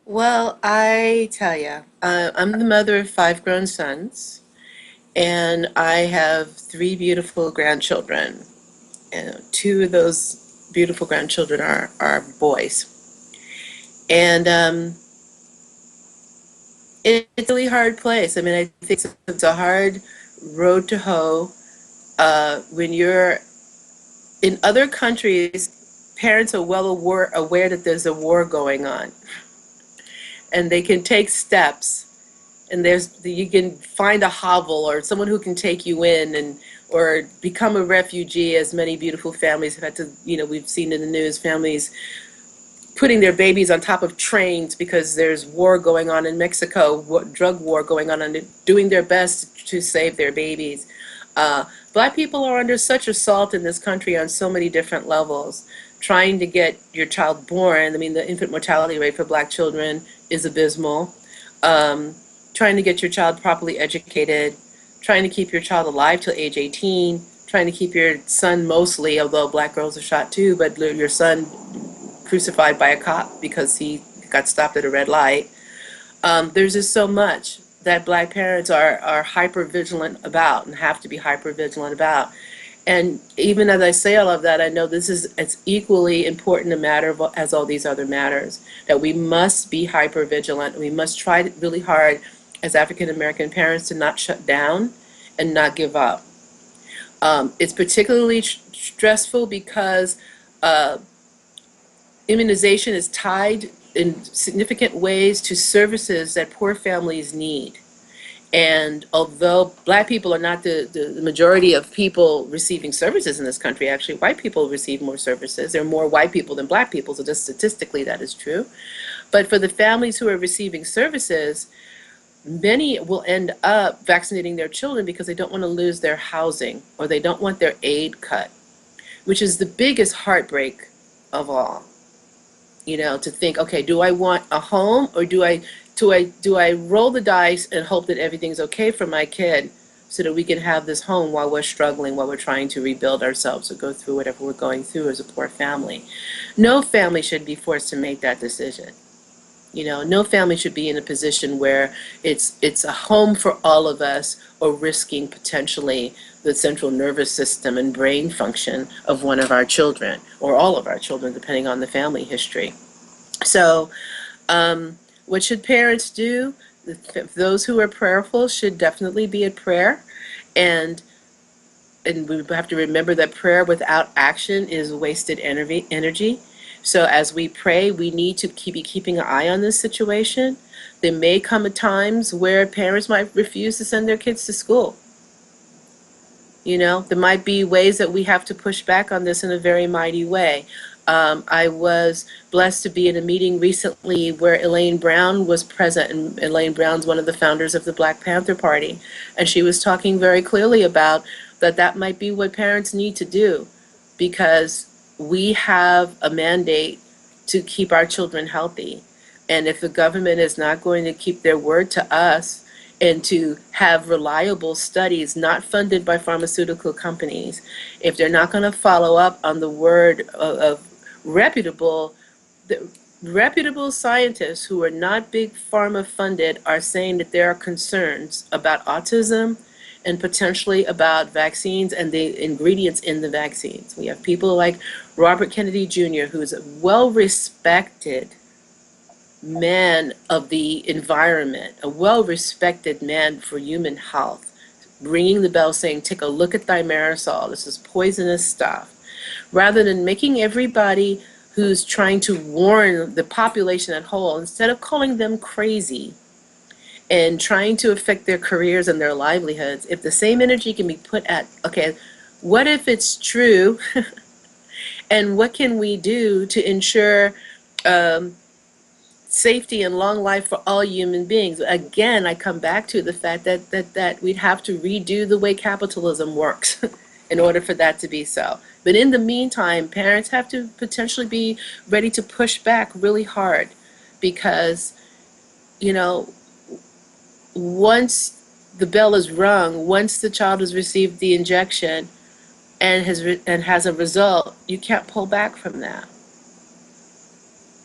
Well, I tell you, I'm the mother of five grown sons, and I have three beautiful grandchildren. And two of those beautiful grandchildren are boys. And it's a really hard place. I mean, I think it's a hard road to hoe when you're in other countries. Parents are well aware that there's a war going on, and they can take steps, and you can find a hovel or someone who can take you in, and or become a refugee, as many beautiful families have had to, we've seen in the news, families putting their babies on top of trains because there's war going on in Mexico, drug war going on, and doing their best to save their babies. uh, Black people are under such assault in this country on so many different levels. Trying to get your child born, I mean, the infant mortality rate for black children is abysmal. um, Trying to get your child properly educated, trying to keep your child alive till age 18, trying to keep your son, mostly, although black girls are shot too, but your son crucified by a cop because he got stopped at a red light. There's just so much that black parents are hyper vigilant about and have to be hyper vigilant about. And even as I say all of that, I know this is as equally important a matter as all these other matters, that we must be hyper vigilant. We must try really hard as African American parents to not shut down and not give up. It's particularly stressful because uh, immunization is tied in significant ways to services that poor families need. And although black people are not the majority of people receiving services in this country, actually white people receive more services. There are more white people than black people, so just statistically that is true. But for the families who are receiving services, many will end up vaccinating their children because they don't want to lose their housing or they don't want their aid cut, which is the biggest heartbreak of all. To think, okay, do I want a home, or do I roll the dice and hope that everything's okay for my kid so that we can have this home while we're struggling, while we're trying to rebuild ourselves or go through whatever we're going through as a poor family. No family should be forced to make that decision. No family should be in a position where it's a home for all of us, or risking potentially the central nervous system and brain function of one of our children, or all of our children, depending on the family history. So, what should parents do? Those who are prayerful should definitely be at prayer, and we have to remember that prayer without action is wasted energy. So as we pray, we need to be keeping an eye on this situation. There may come at times where parents might refuse to send their kids to school. There might be ways that we have to push back on this in a very mighty way. I was blessed to be in a meeting recently where Elaine Brown was present, and Elaine Brown's one of the founders of the Black Panther Party, and she was talking very clearly about that might be what parents need to do, because we have a mandate to keep our children healthy. And if the government is not going to keep their word to us and to have reliable studies not funded by pharmaceutical companies, if they're not going to follow up on the word of reputable reputable scientists who are not big pharma funded, are saying that there are concerns about autism and potentially about vaccines and the ingredients in the vaccines. We have people like Robert Kennedy Jr., who's a well-respected man of the environment, a well-respected man for human health, ringing the bell saying, take a look at thimerosal, this is poisonous stuff, rather than making everybody who's trying to warn the population at whole, instead of calling them crazy and trying to affect their careers and their livelihoods, if the same energy can be put at, okay, what if it's true? And what can we do to ensure safety and long life for all human beings? Again, I come back to the fact that we'd have to redo the way capitalism works in order for that to be so. But in the meantime, parents have to potentially be ready to push back really hard, because, once the bell is rung, once the child has received the injection and has a result, you can't pull back from that.